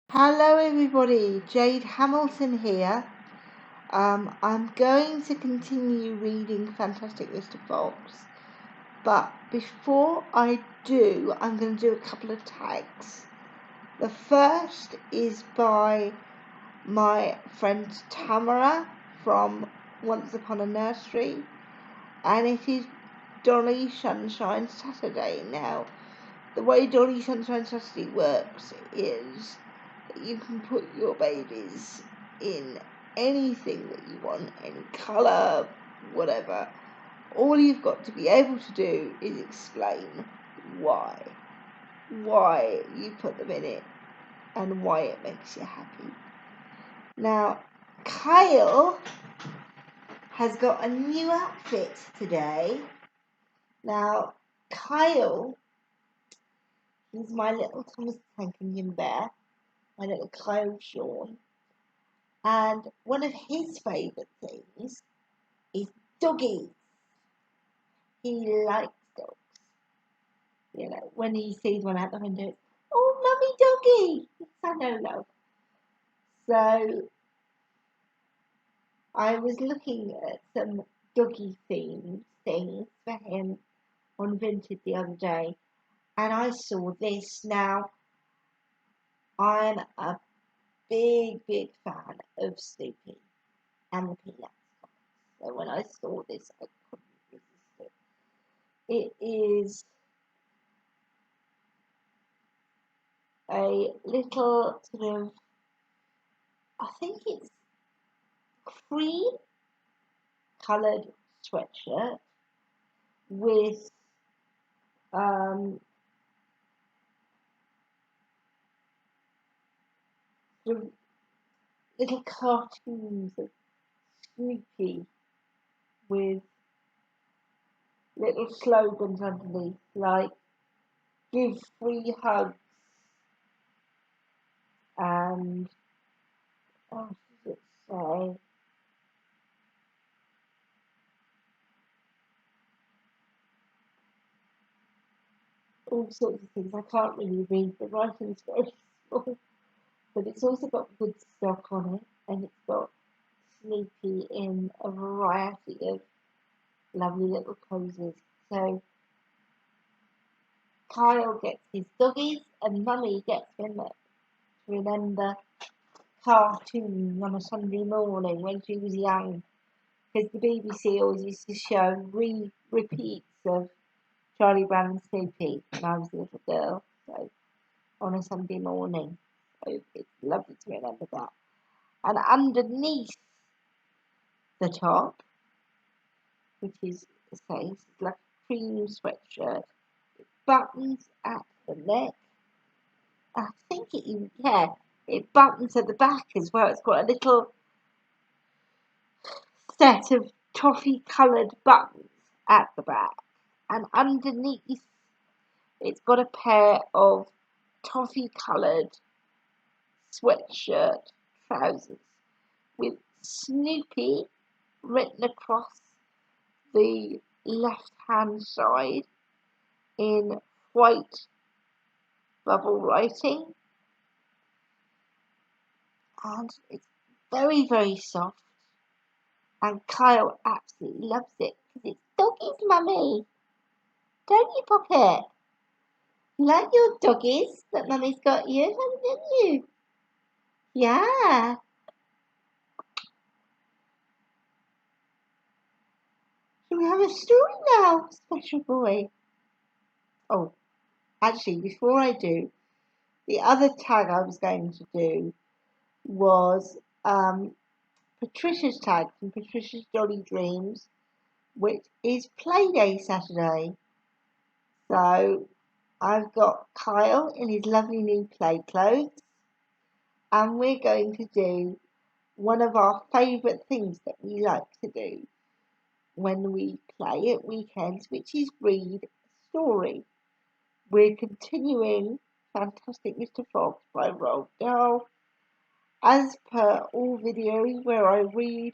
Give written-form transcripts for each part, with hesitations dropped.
Hello, everybody. Jade Hamilton here. I'm going to continue reading Fantastic Mr. Fox, but before I do, I'm going to do a couple of tags. The first is by my friend Tamara from Once Upon a Nursery, and it is Dolly Sunshine Saturday. Now, the way Dolly Sunshine Saturday works is you can put your babies in anything that you want, any colour, whatever. All you've got to be able to do is explain why you put them in it and why it makes you happy. Now, Kyle has got a new outfit today. Now, Kyle, he's my little Thomas Tank Engine bear, my little Kyle Sean. And one of his favourite things is doggies. He likes dogs. You know, when he sees one out the window, it's, oh, mummy doggy! I know, love. So I was looking at some doggy themed things for him on Vinted the other day, and I saw this. Now, I'm a big fan of Snoopy and the Peanuts. So when I saw this, I couldn't resist it. It is a little sort of, I think it's cream coloured sweatshirt with sort of little cartoons of Snoopy with little slogans underneath like give free hugs and what does it say? All sorts of things. I can't really read, the writing's very small, but it's also got good stock on it, and it's got Snoopy in a variety of lovely little poses. So Kyle gets his doggies, and Mummy gets him to remember cartoons on a Sunday morning when she was young, because the BBC always used to show repeats of Charlie Brown and Snoopy when I was a little girl, so on a Sunday morning. So it's lovely to remember that. And underneath the top, which is like a cream sweatshirt, buttons at the neck. I think it buttons at the back as well. It's got a little set of toffee coloured buttons at the back, and underneath it's got a pair of toffee coloured sweatshirt trousers with Snoopy written across the left hand side in white bubble writing, and it's very soft, and Kyle absolutely loves it because it's doggies, mummy. Don't you, Poppet? You like your doggies that mummy's got you, haven't you? Yeah. Shall we have a story now, special boy? Oh, actually, before I do, the other tag I was going to do was Patricia's tag from Patricia's Jolly Dreams, which is Playday Saturday. So I've got Kyle in his lovely new play clothes, and we're going to do one of our favourite things that we like to do when we play at weekends, which is read a story. We're continuing Fantastic Mr. Fox by Roald Dahl, as per all videos where I read.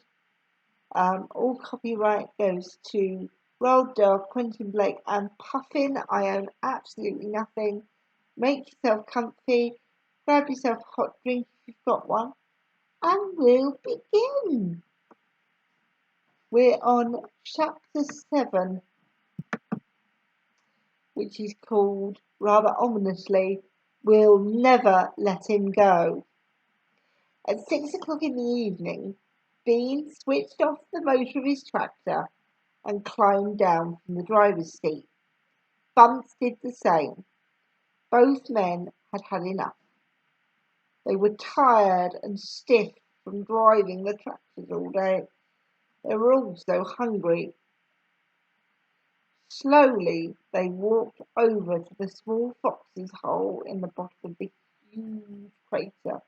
All copyright goes to Roald Dahl, Quentin Blake and Puffin. I own absolutely nothing. Make yourself comfy. Grab yourself a hot drink if you've got one, and we'll begin. We're on chapter 7, which is called, rather ominously, We'll Never Let Him Go. At 6 o'clock in the evening, Bean switched off the motor of his tractor and climbed down from the driver's seat. Bunce did the same. Both men had had enough. They were tired and stiff from driving the tractors all day. They were also hungry. Slowly they walked over to the small fox's hole in the bottom of the huge crater.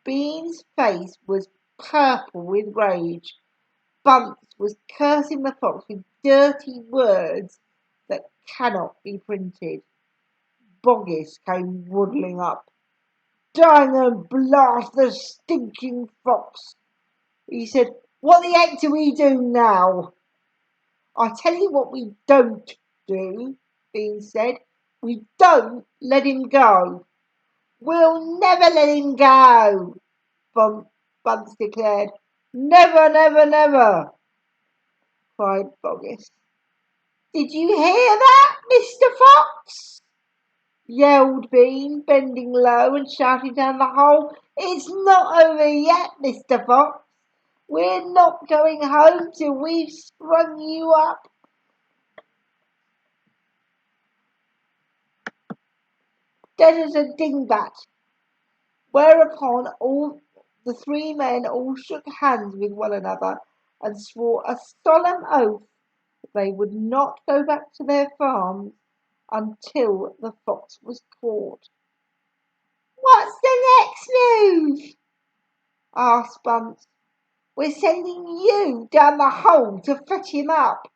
Bean's face was purple with rage. Bunce was cursing the fox with dirty words that cannot be printed. Boggis came waddling up. "Dang and blast the stinking fox!" he said. "What the heck do we do now?" "I tell you what we don't do," Bean said. "We don't let him go." "We'll never let him go," Bunce declared. "Never, never, never," cried Boggis. "Did you hear that, Mr. Fox?" yelled Bean, bending low and shouting down the hole. "It's not over yet, Mr. Fox. We're not going home till we've sprung you up." "Dead as a dingbat." Whereupon all the three men all shook hands with one another and swore a solemn oath that they would not go back to their farms until the fox was caught. "What's the next move?" asked Bunce. "We're sending you down the hole to fetch him up,"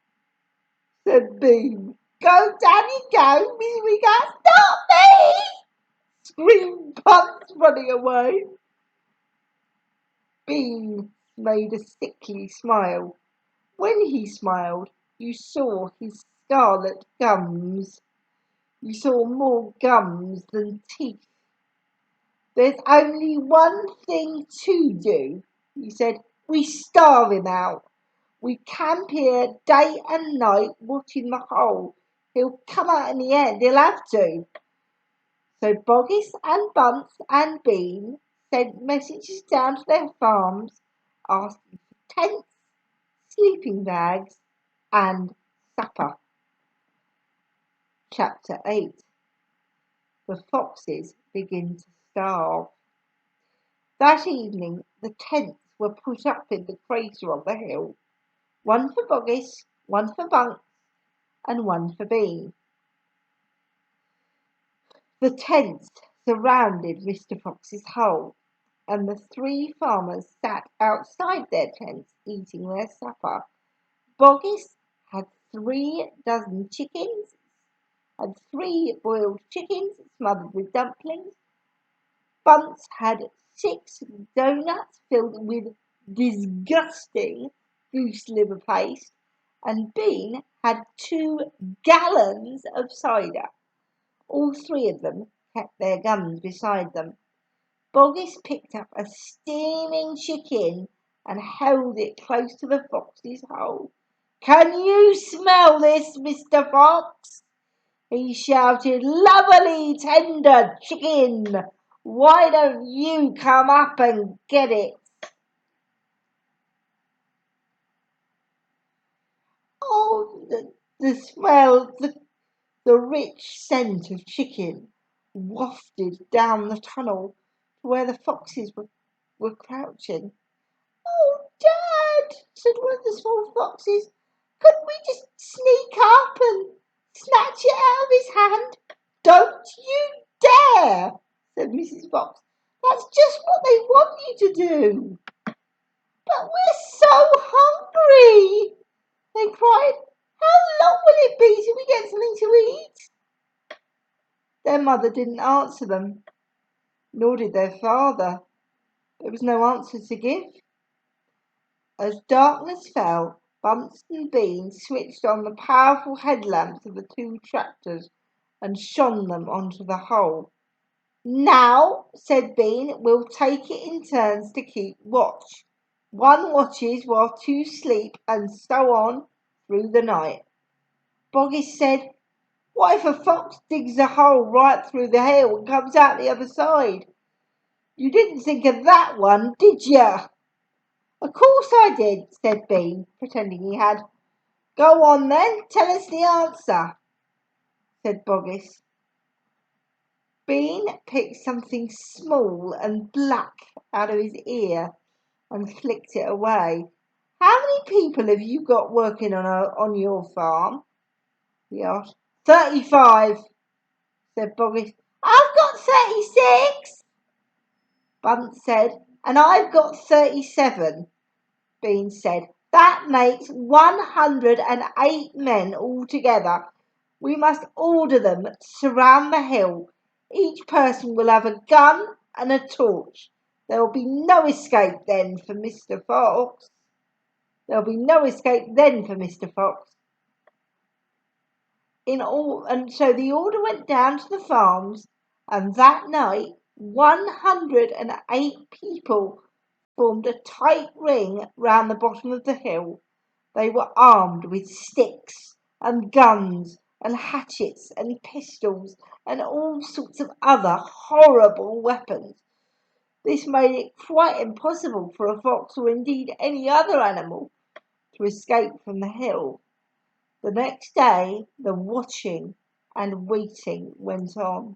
said Bean. "Go down you go, misery cat. Stop me!" screamed Bunce, running away. Bean made a sickly smile. When he smiled, you saw his scarlet gums. You saw more gums than teeth. "There's only one thing to do," he said. "We starve him out. We camp here day and night watching the hole. He'll come out in the end. He'll have to." So Boggis and Bunce and Bean sent messages down to their farms asking for tents, sleeping bags, and supper. Chapter 8. The foxes begin to starve. That evening the tents were put up in the crater on the hill, one for Boggis, one for Bunce, and one for Bean. The tents surrounded Mr. Fox's hole, and the three farmers sat outside their tents eating their supper. Boggis had 3 dozen chickens and 3 boiled chickens smothered with dumplings. Bunce had 6 doughnuts filled with disgusting goose liver paste, and Bean had 2 gallons of cider. All 3 of them kept their guns beside them. Boggis picked up a steaming chicken and held it close to the fox's hole. "Can you smell this, Mr. Fox?" he shouted. "Lovely tender chicken! Why don't you come up and get it?" Oh, the smell, the rich scent of chicken wafted down the tunnel to where the foxes were crouching. "Oh, Dad," said one of the small foxes, "couldn't we just sneak up and snatch it out of his hand?" "Don't you dare," said Mrs. Fox. "That's just what they want you to do." "But we're so hungry," they cried. "How long will it be till we get something to eat?" Their mother didn't answer them, nor did their father. There was no answer to give. As darkness fell, Bunce and Bean switched on the powerful headlamps of the 2 tractors and shone them onto the hole. Now, said Bean, we'll take it in turns to keep watch. One watches while two sleep, and so on through the night. Boggis said, what if a fox digs a hole right through the hill and comes out the other side? You didn't think of that one, did you? Of course I did, said Bean, pretending he had. Go on then, tell us the answer, said Boggis. Bean picked something small and black out of his ear and flicked it away. How many people have you got working on your farm? He asked. 35, said Boggis. I've got 36, Bunt said. And I've got 37, Bean said. That makes 108 men altogether. We must order them to surround the hill. Each person will have a gun and a torch. There will be no escape then for Mr. Fox. There'll be no escape then for Mr. Fox. And so the order went down to the farms, and that night 108 people formed a tight ring round the bottom of the hill. They were armed with sticks and guns and hatchets and pistols and all sorts of other horrible weapons. This made it quite impossible for a fox or indeed any other animal to escape from the hill. The next day the watching and waiting went on.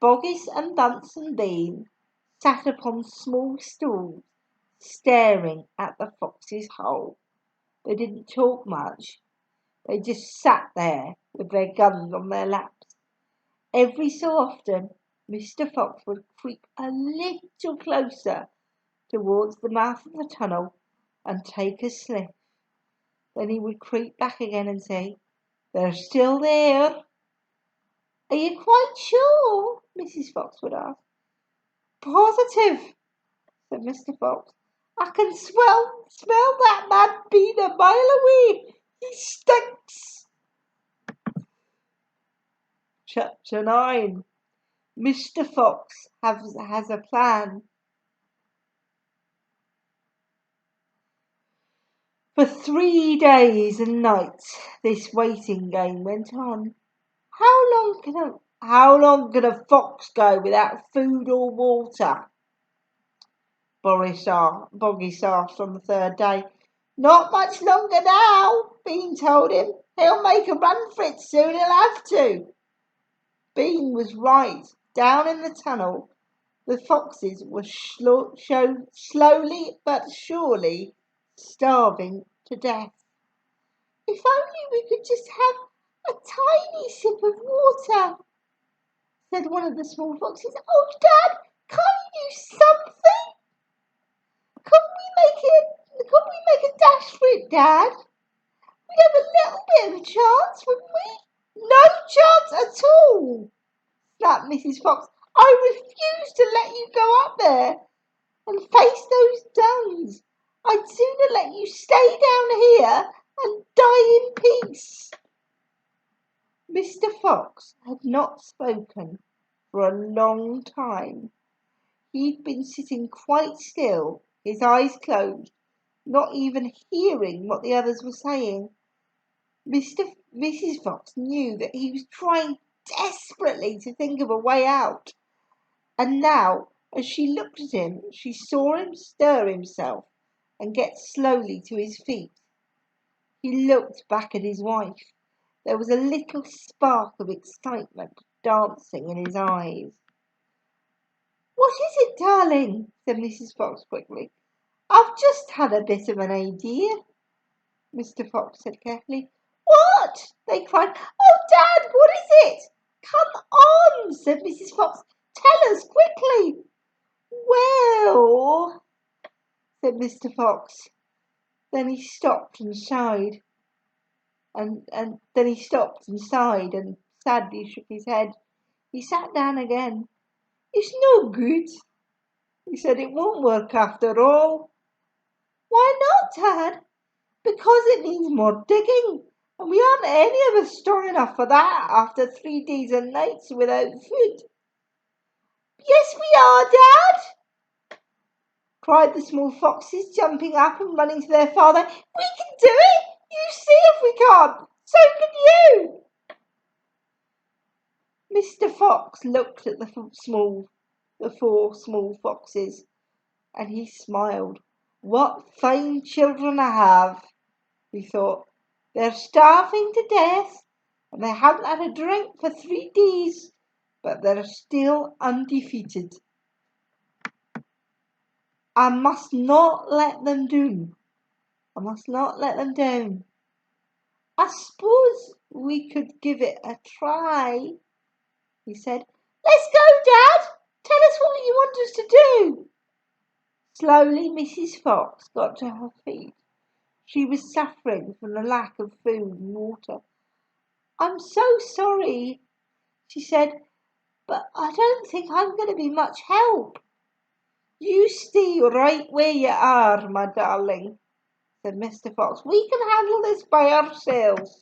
Boggis and Bunce and Bean sat upon small stools, staring at the fox's hole. They didn't talk much. They just sat there with their guns on their laps. Every so often Mr. Fox would creep a little closer towards the mouth of the tunnel and take a sniff. Then he would creep back again and say, they're still there. Are you quite sure? Mrs. Fox would ask. Positive, said Mr. Fox. I can smell that man Bean a mile away. He stinks. Chapter 9. Mr. Fox has a plan. For 3 days and nights this waiting game went on. How long can a fox go without food or water? Boggis asked on the third day. Not much longer now, Bean told him. He'll make a run for it soon, he'll have to. Bean was right. Down in the tunnel, the foxes were slowly but surely starving to death. If only we could just have a tiny sip of water, said one of the small foxes. Oh, Dad, can't you do something? Couldn't we make a dash for it, Dad? We'd have a little bit of a chance, wouldn't we? No chance at all, snapped Mrs. Fox. I refuse to let you go up there and face those duns. I'd sooner let you stay down here and die in peace. Mr. Fox had not spoken for a long time. He'd been sitting quite still, his eyes closed, not even hearing what the others were saying. Mrs. Fox knew that he was trying desperately to think of a way out, and now, as she looked at him, she saw him stir himself and get slowly to his feet. He looked back at his wife. There was a little spark of excitement dancing in his eyes. What is it, darling? Said Mrs. Fox quickly. I've just had a bit of an idea, Mr. Fox said carefully. What? They cried. Oh, Dad, what is it? Come on, said Mrs. Fox. Tell us quickly. Well, said Mr. Fox. Then he stopped and sighed. And then he stopped and sighed and sadly shook his head. He sat down again. It's no good, he said. It won't work after all. Why not, Dad? Because it needs more digging and we aren't any of us strong enough for that after 3 days and nights without food. Yes, we are, Dad, cried the small foxes, jumping up and running to their father. We can do it! You see if we can't! So can you! Mr. Fox looked at the four small foxes, and he smiled. What fine children I have, he thought. They're starving to death, and they haven't had a drink for 3 days, but they're still undefeated. I must not let them down. I must not let them down. I suppose we could give it a try, he said. Let's go, Dad. Tell us what you want us to do. Slowly, Mrs. Fox got to her feet. She was suffering from the lack of food and water. I'm so sorry, she said, but I don't think I'm going to be much help. You stay right where you are, my darling, said Mr. Fox. We can handle this by ourselves.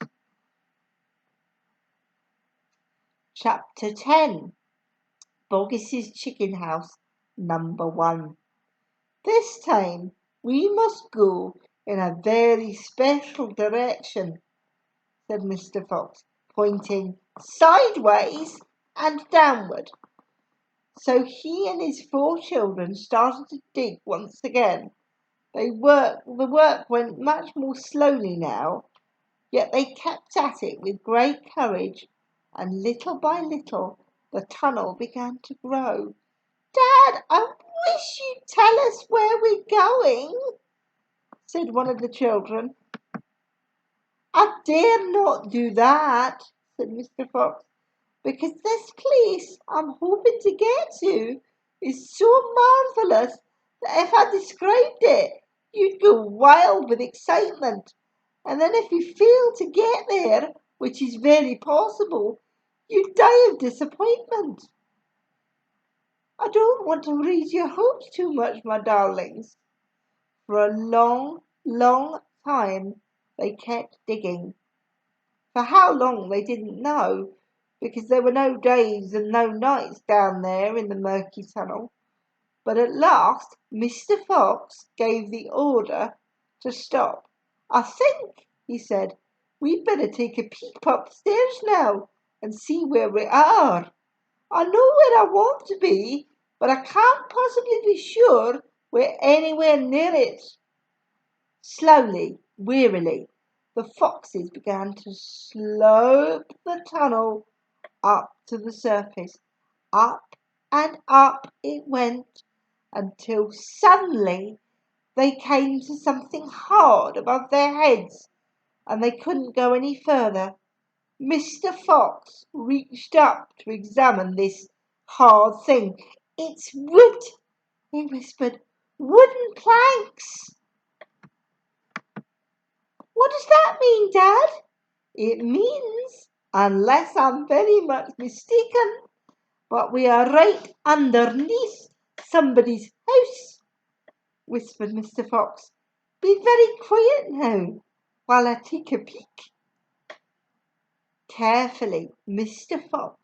Chapter 10 Boggis's Chicken House, Number 1. This time we must go in a very special direction, said Mr. Fox, pointing sideways and downward. So he and his 4 children started to dig once again. The work went much more slowly now, yet they kept at it with great courage, and little by little the tunnel began to grow. Dad, I wish you'd tell us where we're going, said one of the children. I dare not do that, said Mr. Fox, because this place I'm hoping to get to is so marvellous that if I described it, you'd go wild with excitement. And then if you fail to get there, which is very possible, you'd die of disappointment. I don't want to raise your hopes too much, my darlings. For a long, long time they kept digging. For how long they didn't know, because there were no days and no nights down there in the murky tunnel. But at last Mr. Fox gave the order to stop. I think, he said, we'd better take a peep upstairs now and see where we are. I know where I want to be, but I can't possibly be sure we're anywhere near it. Slowly, wearily, the foxes began to slope the tunnel up to the surface. Up and up it went until suddenly they came to something hard above their heads, and they couldn't go any further. Mr. Fox reached up to examine this hard thing. It's wood, he whispered. Wooden planks. What does that mean, Dad? It means, unless I'm very much mistaken, but we are right underneath somebody's house, whispered Mr. Fox. Be very quiet now while I take a peek. Carefully, Mr. Fox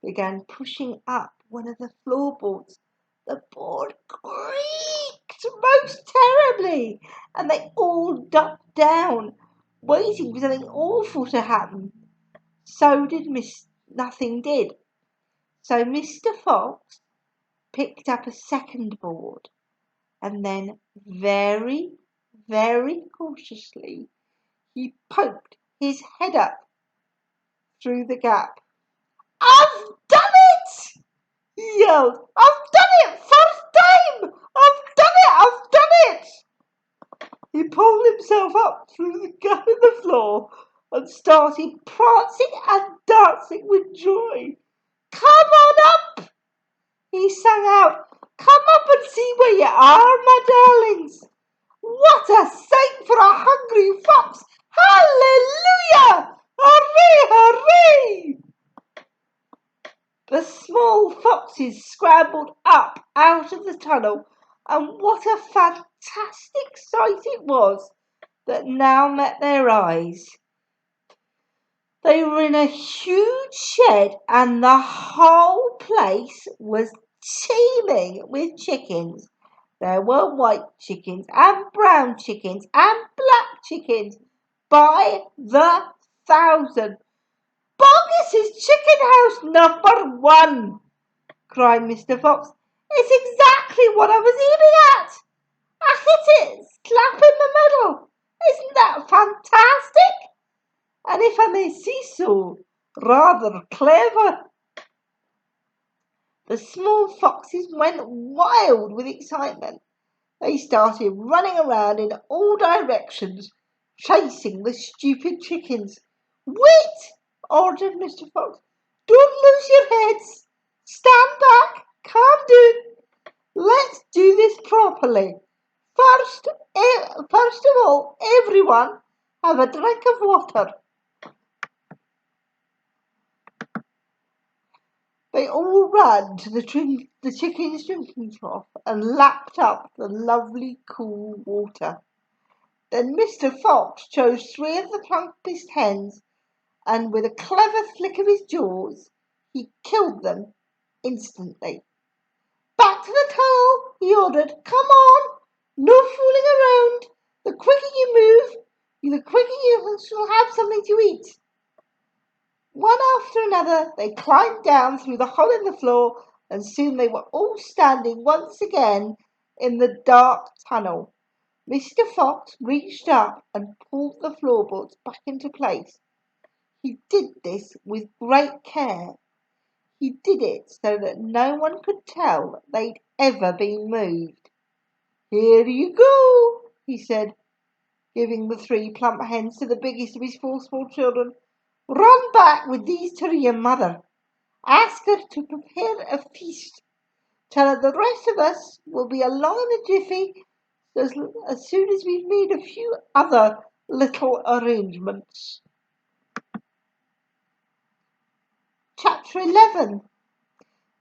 began pushing up one of the floorboards. The board creaked most terribly, and they all ducked down, waiting for something awful to happen. Nothing did. So Mr. Fox picked up a second board, and then very, very cautiously he poked his head up through the gap. I've done it! He yelled. I've done it! First time! I've done it! I've done it! He pulled himself up through the gap in the floor and started prancing and dancing with joy. Come on up! He sang out. Come up and see where you are, my darlings. What a sight for a hungry fox! Hallelujah! Hooray, hooray! The small foxes scrambled up out of the tunnel, and what a fantastic sight it was that now met their eyes. They were in a huge shed and the whole place was teeming with chickens. There were white chickens and brown chickens and black chickens by the thousand. "Boggis's chicken house number 1!" cried Mr. Fox. "It's exactly what I was aiming at. I hit it slap in the middle. Isn't that fantastic? And if I may say so, rather clever." The small foxes went wild with excitement. They started running around in all directions, chasing the stupid chickens. "Wait!" ordered Mr. Fox. "Don't lose your heads. Stand back. Calm down. Let's do this properly. First of all, everyone have a drink of water." They all ran to the chicken's drinking trough and lapped up the lovely cool water. Then Mr. Fox chose 3 of the plumpest hens, and with a clever flick of his jaws, he killed them instantly. "Back to the tunnel," he ordered. "Come on, no fooling around. The quicker you move, the quicker you shall have something to eat." One after another, they climbed down through the hole in the floor, and soon they were all standing once again in the dark tunnel. Mr. Fox reached up and pulled the floorboards back into place. He did this with great care. He did it so that no one could tell they'd ever been moved. "Here you go," he said, giving the 3 plump hens to the biggest of his 4 small children. "Run back with these to your mother. Ask her to prepare a feast. Tell her the rest of us will be along in a jiffy as soon as we've made a few other little arrangements." Chapter 11.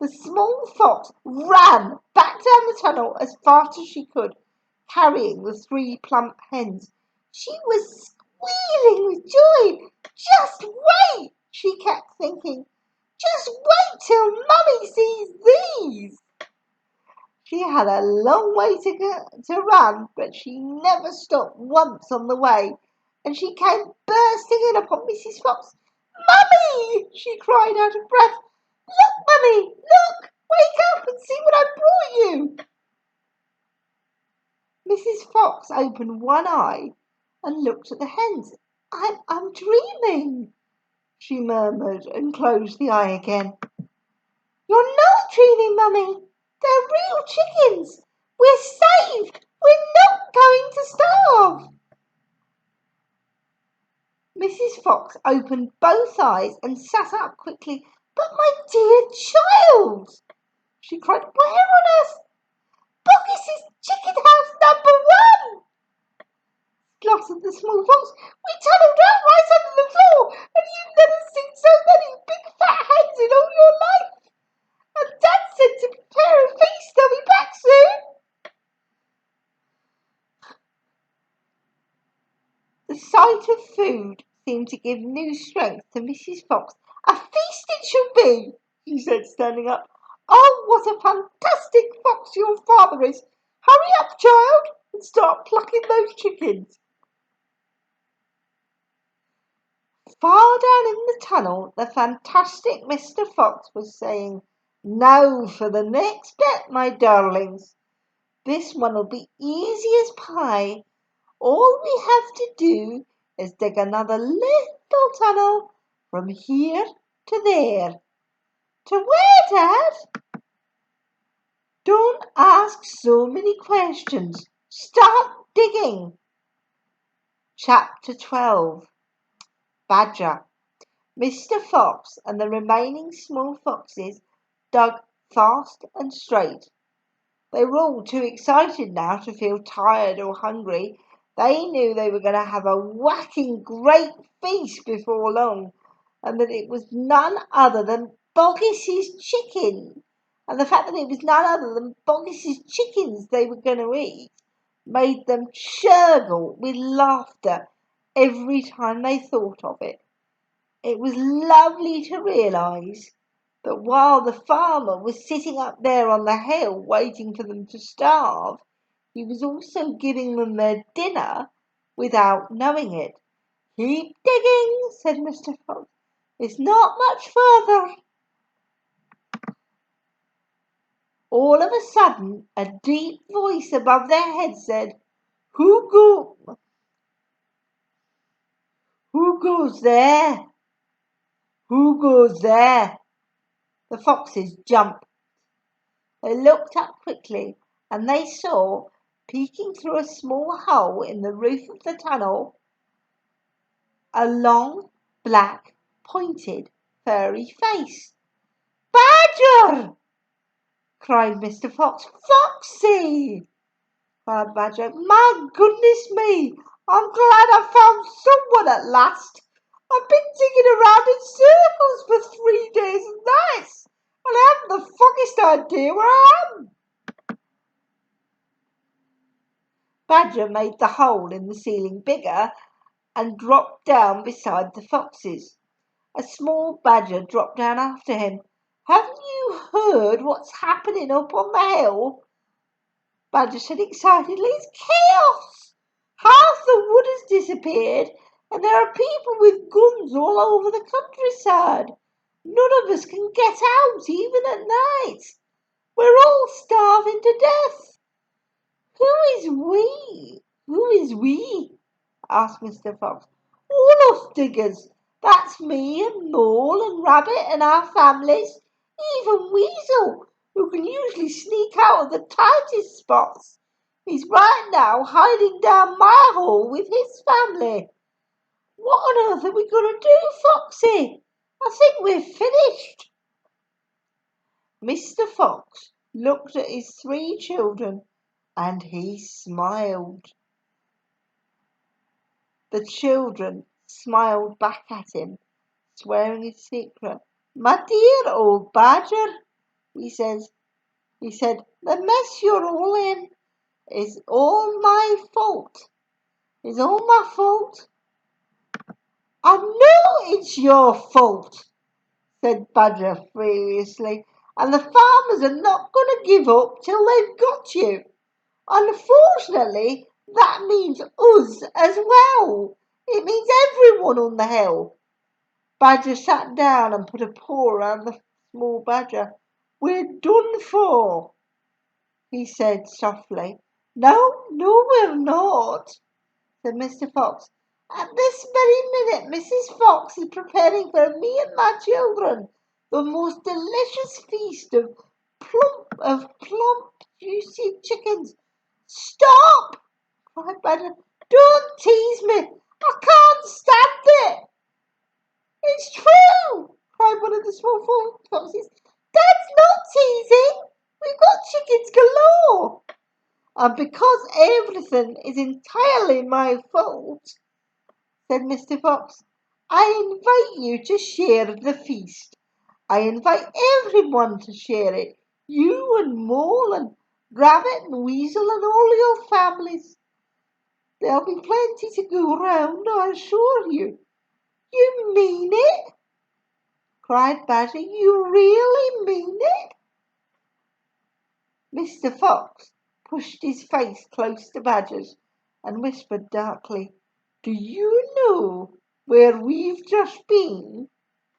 The small fox ran back down the tunnel as fast as she could, carrying the 3 plump hens. She was squealing with joy. "Just wait," she kept thinking. "Just wait till Mummy sees these." She had a long way to run, but she never stopped once on the way, and she came bursting in upon Mrs. Fox. "Mummy!" she cried out of breath. "Look, Mummy, look! Wake up and see what I brought you." Mrs. Fox opened one eye and looked at the hens. I'm dreaming," she murmured, and closed the eye again. "You're not dreaming, Mummy. They're real chickens. We're saved. We're not going to starve." Mrs. Fox opened both eyes and sat up quickly. "But my dear child," she cried, "where on earth? Boggis's chicken house number 1!" spluttered the small fox. "We tunneled out right under the floor, and you've never seen so many big fat hens in all your life. And Dad said to prepare a feast. They'll be back soon." The sight of food seemed to give new strength to Mrs. Fox. "A feast it shall be," she said, standing up. "Oh, what a fantastic fox your father is! Hurry up, child, and start plucking those chickens." Far down in the tunnel, the fantastic Mr. Fox was saying, "Now for the next bit, my darlings. This one'll be easy as pie. All we have to do is dig another little tunnel from here to there." "To where, Dad?" "Don't ask so many questions. Start digging." Chapter 12. Badger. Mr. Fox and the remaining small foxes dug fast and straight. They were all too excited now to feel tired or hungry. They knew they were going to have a whacking great feast before long, and that it was none other than Boggis's chicken. And the fact that it was none other than Boggis's chickens they were going to eat made them churgle with laughter every time they thought of it. It was lovely to realise that while the farmer was sitting up there on the hill waiting for them to starve, he was also giving them their dinner without knowing it. "Keep digging," said Mr. Fox. "It's not much further." All of a sudden, a deep voice above their heads said, Who goes there? Who goes there?" The foxes jumped. They looked up quickly, and they saw, peeking through a small hole in the roof of the tunnel, a long, black, pointed, furry face. "Badger!" cried Mr. Fox. "Foxy!" cried Badger. "My goodness me! I'm glad I've found someone at last. I've been digging around in circles for 3 days and nights, and I haven't the foggiest idea where I am." Badger made the hole in the ceiling bigger and dropped down beside the foxes. A small badger dropped down after him. "Haven't you heard what's happening up on the hill?" Badger said excitedly. "It's chaos! Half the wood has disappeared, and there are people with guns all over the countryside. None of us can get out, even at night. We're all starving to death." "Who is we? Who is we?" asked Mr. Fox. "All us diggers. That's me and Mole and Rabbit and our families. Even Weasel, who can usually sneak out of the tightest spots. He's right now hiding down my hole with his family. What on earth are we going to do, Foxy? I think we're finished." Mr. Fox looked at his 3 children and he smiled. The children smiled back at him, swearing in secret. "My dear old Badger," he said, "the mess you're all in is all my fault. Is all my fault." "I know it's your fault," said Badger furiously, "and the farmers are not going to give up till they've got you. Unfortunately, that means us as well. It means everyone on the hill." Badger sat down and put a paw around the small badger. "We're done for," he said softly. "No, no, we're not," said Mr. Fox. "At this very minute Mrs. Fox is preparing for me and my children the most delicious feast of plump, juicy chickens." "Stop!" cried Badger. "Don't tease me. I can't stand it." "It's true!" cried one of the small foxes. "Dad's not teasing. We've got chickens galore." "And because everything is entirely my fault," said Mr. Fox, "I invite you to share the feast. I invite everyone to share it. You and Mole and Rabbit and Weasel and all your families. There'll be plenty to go round, I assure you." "You mean it?" cried Badger. "You really mean it?" Mr. Fox pushed his face close to Badger's and whispered darkly, "Do you know where we've just been?"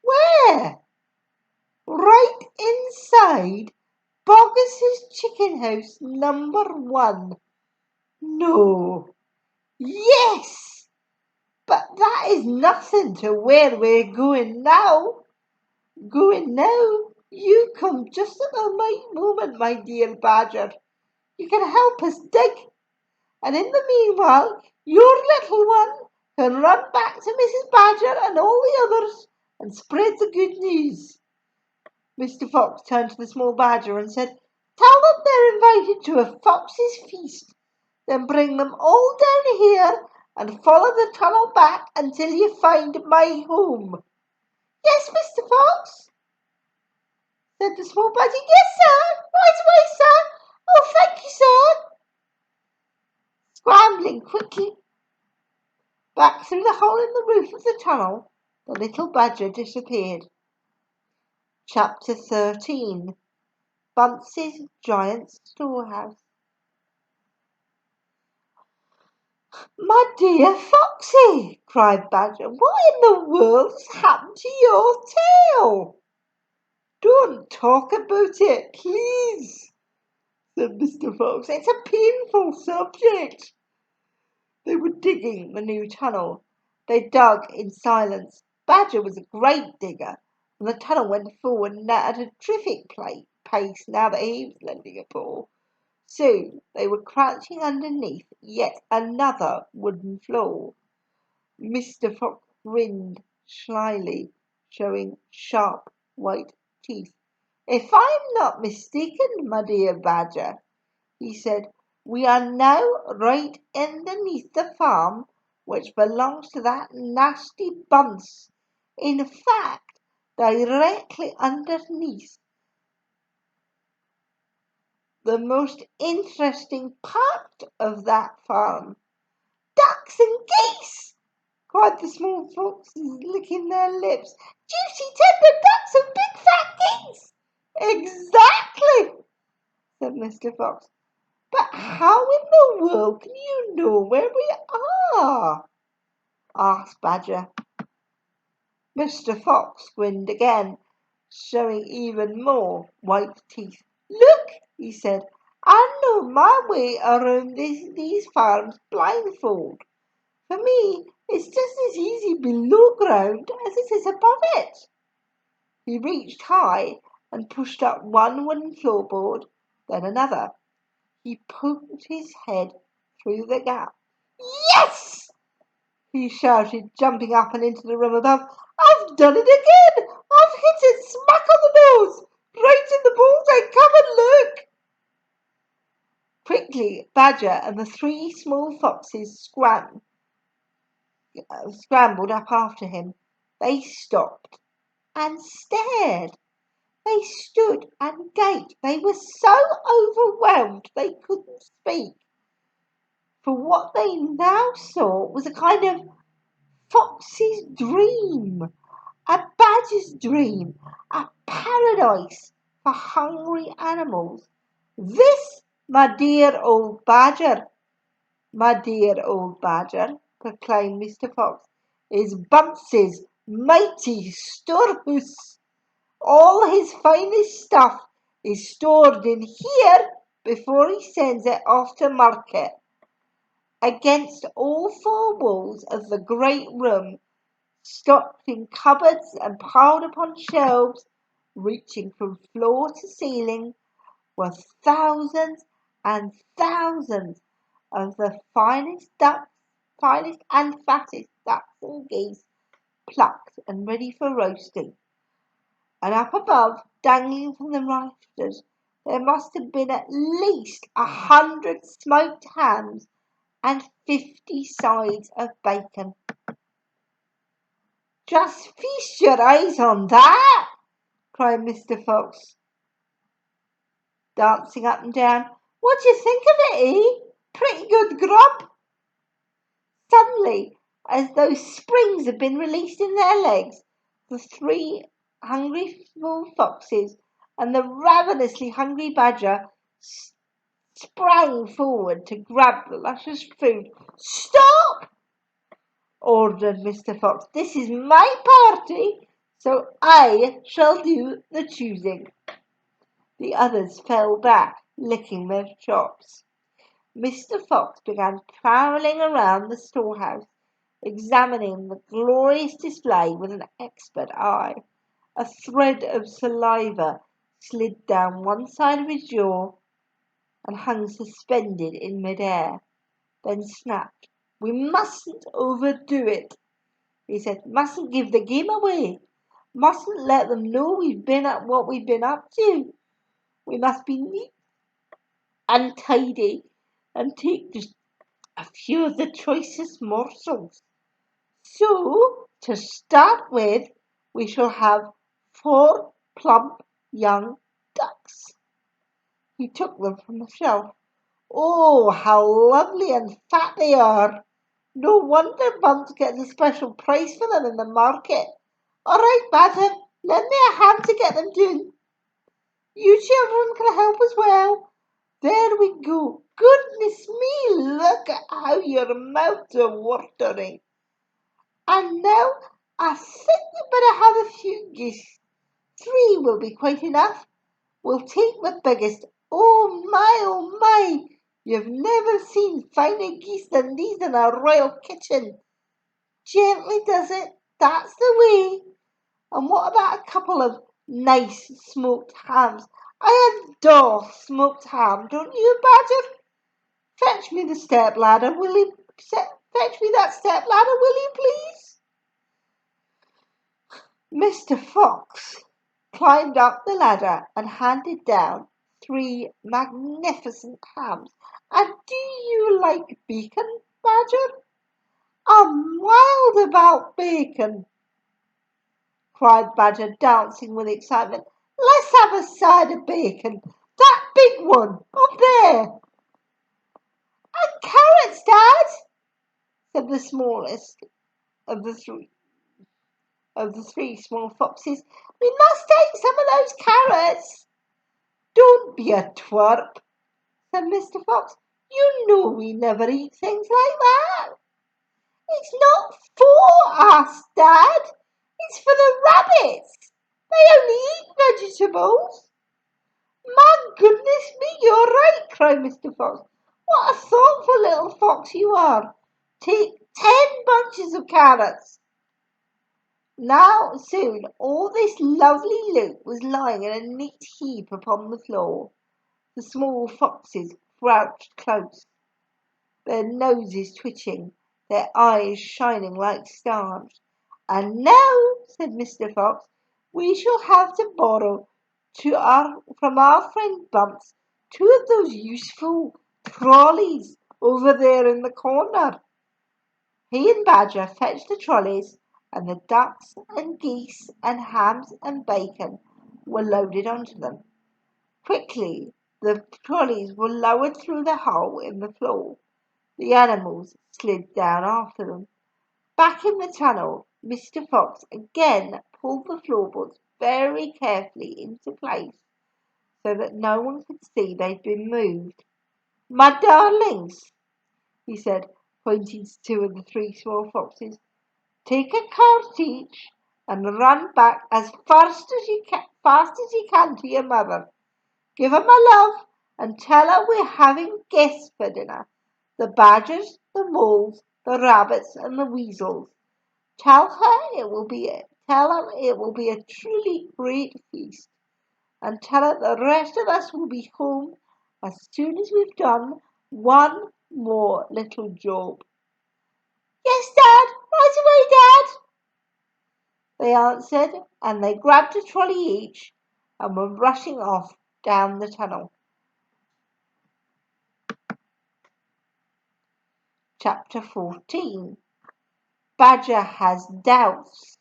"Where?" "Right inside Boggis's chicken house number 1." "No." "Yes. But that is nothing to where we're going now. Going now? You come just at the right moment, my dear Badger. You can help us dig, and in the meanwhile your little one can run back to Mrs. Badger and all the others and spread the good news." Mr. Fox turned to the small badger and said, "Tell them they're invited to a fox's feast. Then bring them all down here and follow the tunnel back until you find my home." "Yes, Mr. Fox," said the small badger. "Yes, sir. Right away, sir. Oh, thank you, sir." Scrambling quickly back through the hole in the roof of the tunnel, The little badger disappeared. Chapter 13. Bunce's Giant Storehouse. "My dear Foxy," cried Badger, "what in the world's happened to your tail?" "Don't talk about it, please," said Mr. Fox. "It's a painful subject." They were digging the new tunnel. They dug in silence. Badger was a great digger, and the tunnel went forward at a terrific pace now that he was lending a paw. Soon they were crouching underneath yet another wooden floor. Mr. Fox grinned slyly, showing sharp white teeth. "If I'm not mistaken, my dear Badger," he said, "we are now right underneath the farm which belongs to that nasty Bunce. In fact, directly underneath the most interesting part of that farm." "Ducks and geese!" cried the small foxes, licking their lips. "Juicy, tender ducks and big fat geese!" "Exactly," said Mr. Fox. "But how in the world can you know where we are?" asked Badger. Mr. Fox grinned again, showing even more white teeth. "Look," he said, "I know my way around these farms blindfold. For me, it's just as easy below ground as it is above it." He reached high and pushed up one wooden floorboard, then another. He poked his head through the gap. "Yes!" he shouted, jumping up and into the room above. "I've done it again! I've hit it smack on the nose! Right in the bull's-eye! Come and look!" Quickly, Badger and the three small foxes scrambled up after him. They stopped and stared. They stood and gaped. They were so overwhelmed they couldn't speak. For what they now saw was a kind of fox's dream, a badger's dream, a paradise for hungry animals. "This, my dear old badger," proclaimed Mr. Fox, "is Bunce's mighty storehouse. All his finest stuff is stored in here before he sends it off to market." Against all four walls of the great room, stocked in cupboards and piled upon shelves, reaching from floor to ceiling, were thousands and thousands of the finest and fattest ducks and geese, plucked and ready for roasting. And up above, dangling from the rafters, there must have been at least 100 smoked hams and 50 sides of bacon. "Just feast your eyes on that!" cried Mr. Fox, dancing up and down. "What do you think of it, eh? Pretty good grub." Suddenly, as though springs had been released in their legs, the three hungry small foxes and the ravenously hungry badger sprang forward to grab the luscious food. "Stop!" ordered Mr. Fox. "This is my party, so I shall do the choosing." The others fell back, licking their chops. Mr. Fox began prowling around the storehouse, examining the glorious display with an expert eye. A thread of saliva slid down one side of his jaw and hung suspended in mid-air, then snapped. "We mustn't overdo it," he said. "Mustn't give the game away. Mustn't let them know what we've been up to. We must be neat and tidy and take just a few of the choicest morsels. So, to start with, we shall have 4 plump young ducks." He took them from the shelf. "Oh, how lovely and fat they are! No wonder Bunce gets a special price for them in the market. All right, Badger, lend me a hand to get them done. You children can help as well. There we go. Goodness me, look at how your mouths are watering. And now I think you better have a few geese. 3 will be quite enough. We'll take the biggest. Oh my, oh my. You've never seen finer geese than these in a royal kitchen. Gently does it. That's the way. And what about a couple of nice smoked hams? I adore smoked ham, don't you, Badger? Fetch me the step ladder, will you? Fetch me that step ladder, will you, please? Mr. Fox climbed up the ladder and handed down 3 magnificent hams. And do you like bacon, Badger? I'm wild about bacon, cried Badger, dancing with excitement. Let's have a side of bacon. That big one, up there. And carrots, Dad, said the smallest of the three small foxes. We must take some of those carrots. Don't be a twerp, said Mr. Fox. You know we never eat things like that. It's not for us, Dad. It's for the rabbits. They only eat vegetables. My goodness me, you're right, cried Mr. Fox. What a thoughtful little fox you are. Take 10 bunches of carrots. Now soon all this lovely loot was lying in a neat heap upon the floor. The small foxes crouched close, their noses twitching, their eyes shining like stars. And now, said Mr. Fox, we shall have to borrow from our friend Bumps 2 of those useful trolleys over there in the corner. He and Badger fetched the trolleys, and the ducks and geese and hams and bacon were loaded onto them. Quickly the trolleys were lowered through the hole in the floor. The animals slid down after them. Back in the tunnel, Mr. Fox again pulled the floorboards very carefully into place so that no one could see they'd been moved. My darlings, he said, pointing to 2 of the 3 small foxes, take a cart each and run back as fast as you can to your mother. Give her my love and tell her we're having guests for dinner. The badgers, the moles, the rabbits and the weasels. Tell her it will be a truly great feast. And tell her the rest of us will be home as soon as we've done one more little job. Yes, Dad, right away, Dad, they answered, and they grabbed a trolley each and were rushing off down the tunnel. Chapter 14. Badger has doubts.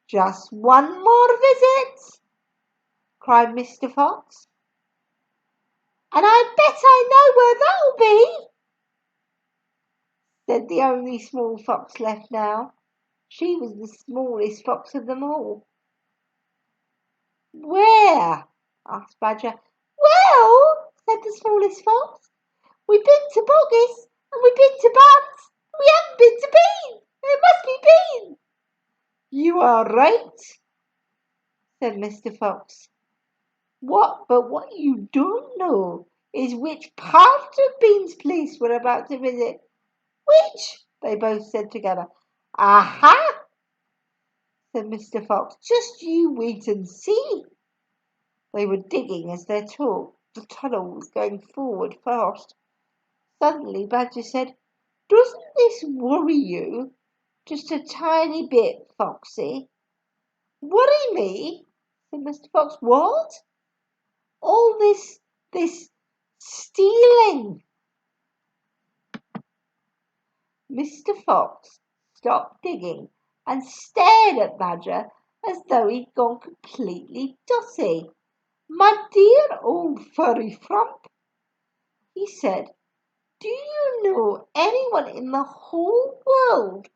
Just one more visit, cried Mr. Fox. And I bet I know where that'll be, said the only small fox left now. She was the smallest fox of them all. Where? asked Badger. Well, said the smallest fox, we've been to Boggis and we've been to Buns. We haven't been to Bean. It must be Bean. You are right, said Mr. Fox. But what you don't know is which part of Bean's place we're about to visit. Which? They both said together. Aha! said Mr. Fox. Just you wait and see. They were digging as they talked. The tunnel was going forward fast. Suddenly Badger said, Doesn't this worry you? Just a tiny bit, Foxy. Worry me? said Mr. Fox. What? All this stealing. Mr. Fox stopped digging and stared at Badger as though he'd gone completely dossy. My dear old furry frump, he said, do you know anyone in the whole world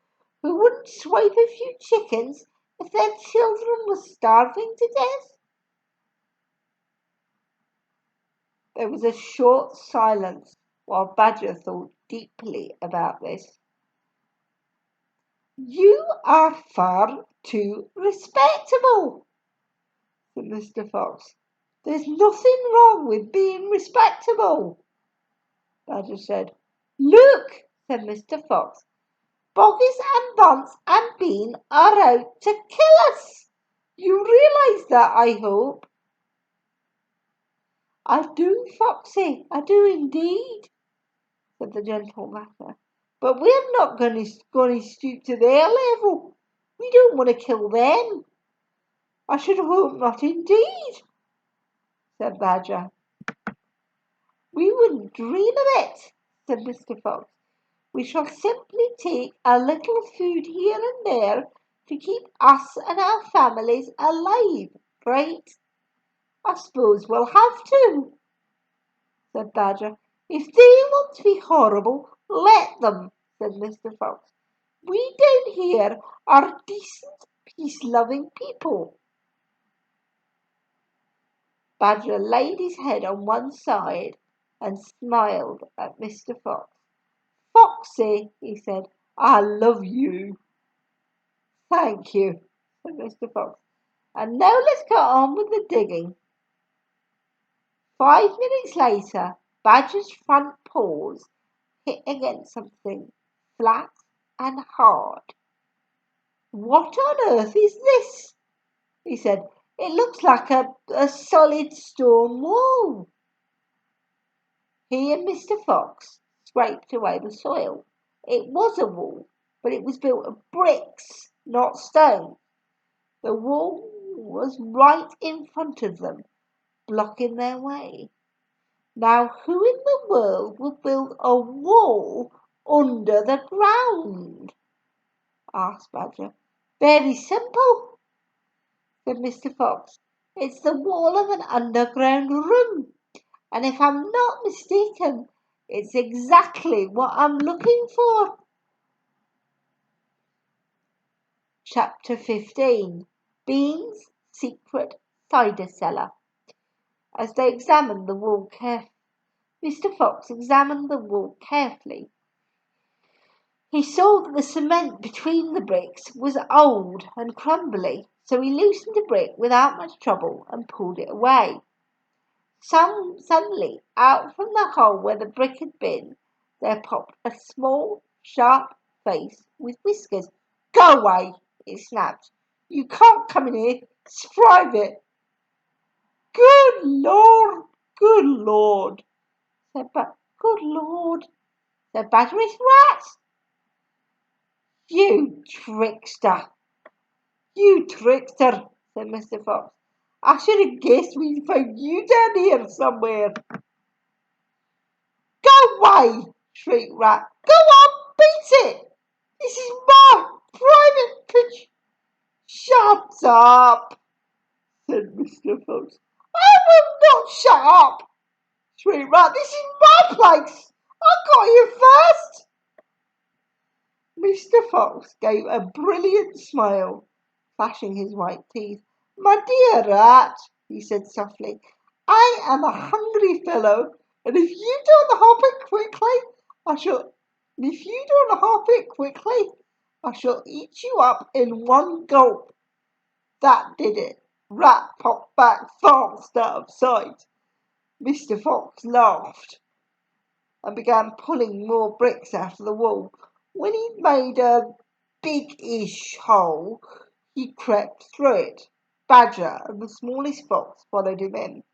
who wouldn't swipe a few chickens if their children were starving to death? There was a short silence while Badger thought deeply about this. You are far too respectable, said Mr. Fox. There's nothing wrong with being respectable, Badger said. Look, said Mr. Fox. Boggis and Bunce and Bean are out to kill us. You realise that, I hope. I do, Foxy, I do indeed, said the gentle Rattler. But we're not going to stoop to their level. We don't want to kill them. I should hope not indeed, said Badger. We wouldn't dream of it, said Mr. Fox. We shall simply take a little food here and there to keep us and our families alive, right? I suppose we'll have to, said Badger. If they want to be horrible, let them, said Mr. Fox. We down here are decent, peace-loving people. Badger laid his head on one side and smiled at Mr. Fox. Foxy, he said, I love you. Thank you, said Mr. Fox. And now let's get on with the digging. 5 minutes later, Badger's front paws hit against something flat and hard. What on earth is this? He said. It looks like a solid stone wall. He and Mr. Fox scraped away the soil. It was a wall, but it was built of bricks, not stone. The wall was right in front of them, blocking their way. Now, who in the world would build a wall under the ground? Asked Badger. Very simple, said Mr. Fox. It's the wall of an underground room. And if I'm not mistaken, it's exactly what I'm looking for. Chapter 15. Bean's Secret Cider Cellar. As they examined the wall carefully, Mr. Fox examined the wall carefully. He saw that the cement between the bricks was old and crumbly, so he loosened a brick without much trouble and pulled it away. Suddenly, out from the hole where the brick had been, there popped a small, sharp face with whiskers. Go away, it snapped. You can't come in here. It's private. Good Lord, said Badger. Good Lord, said Badger. It's rats. You trickster, said Mr. Fox. I should have guessed we'd found you down here somewhere. Go away, shrieked Rat. Go on, beat it. This is my private pitch. Shut up, said Mr. Fox. I will not shut up, shrieked Rat. This is my place. I got here first. Mr. Fox gave a brilliant smile, flashing his white teeth. My dear Rat, he said softly, I am a hungry fellow, and if you don't hop it quickly, I shall eat you up in one gulp. That did it. Rat popped back fast out of sight. Mr. Fox laughed and began pulling more bricks out of the wall. When he'd made a big-ish hole, he crept through it. Badger and the smallest fox followed him in.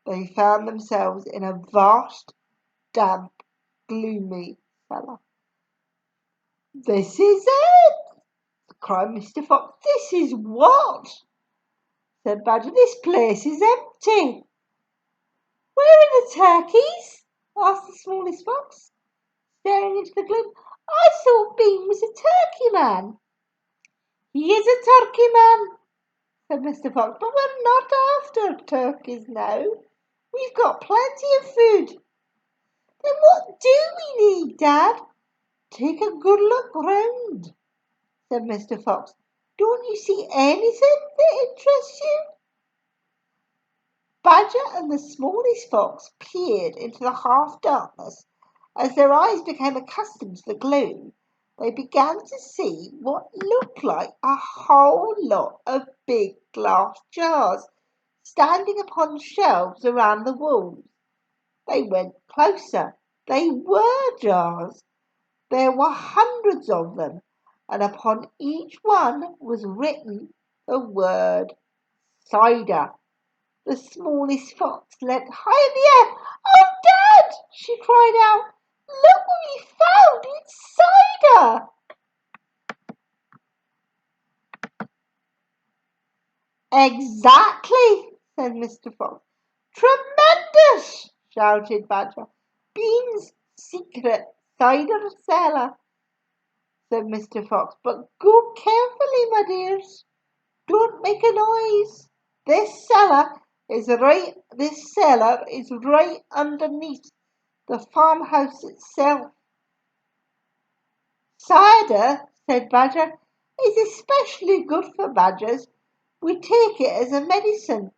They found themselves in a vast, damp, gloomy cellar. This is it, cried Mr. Fox. This is what? Said Badger. This place is empty. Where are the turkeys? Asked the smallest fox, staring into the gloom. I thought Bean was a turkey man. He is a turkey man, said Mr. Fox, but we're not after turkeys now. We've got plenty of food. Then what do we need, Dad? Take a good look round, said Mr. Fox. Don't you see anything that interests you? Badger and the smallest fox peered into the half-darkness. As their eyes became accustomed to the gloom, they began to see what looked like a whole lot of big glass jars standing upon shelves around the walls. They went closer. They were jars. There were hundreds of them, and upon each one was written the word cider. The smallest fox leapt high in the air. "Oh, Dad!" she cried out. "Look what we found! It's cider!" "Exactly," said Mr. Fox. "Tremendous!" shouted Badger. "Bean's secret cider cellar," said Mr. Fox. "But go carefully, my dears. Don't make a noise. This cellar is right underneath the farmhouse itself." "Cider," said Badger, "is especially good for badgers. We take it as a medicine.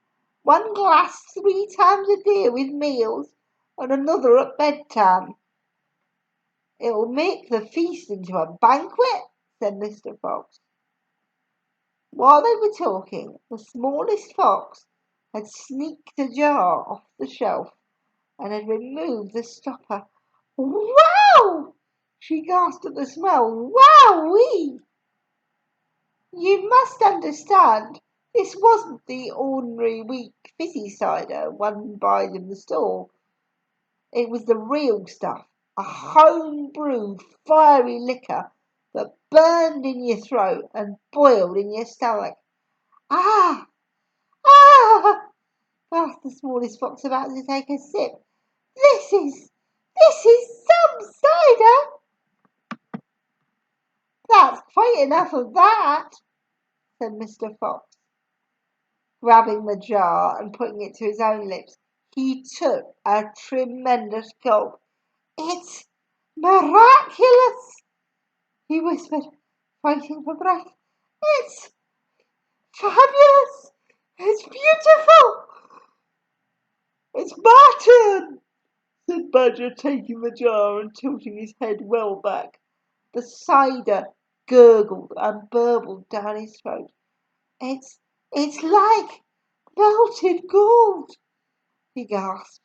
One glass 3 times a day with meals, and another at bedtime." "It'll make the feast into a banquet," said Mr. Fox. While they were talking, the smallest fox had sneaked a jar off the shelf and had removed the stopper. "Wow!" she gasped at the smell. "Wowee!" You must understand, this wasn't the ordinary weak fizzy cider one buys in the store. It was the real stuff, a home-brewed fiery liquor that burned in your throat and boiled in your stomach. "Ah! Ah!" gasped the smallest fox, about to take a sip. This is some cider." "That's quite enough of that," said Mr. Fox, grabbing the jar and putting it to his own lips. He took a tremendous gulp. "It's miraculous," he whispered, fighting for breath. "It's fabulous. It's beautiful. It's my turn," said Badger, taking the jar and tilting his head well back. The cider gurgled and burbled down his throat. It's like melted gold," he gasped.